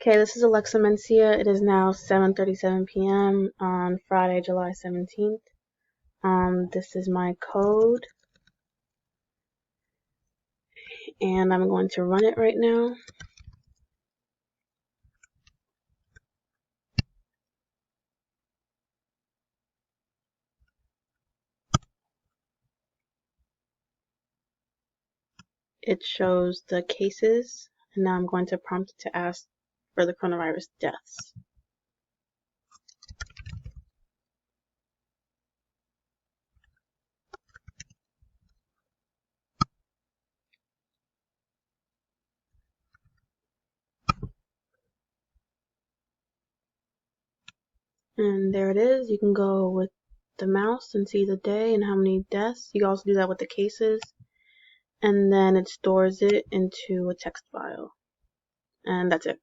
Okay, this is Alexa Mencia. It is now 7:37 p.m. on Friday, July 17th. This is my code, and I'm going to run it right now. It shows the cases, and now I'm going to prompt it to ask for the coronavirus deaths. And there it is. You can go with the mouse and see the day and how many deaths. You can also do that with the cases. And then it stores it into a text file. And that's it.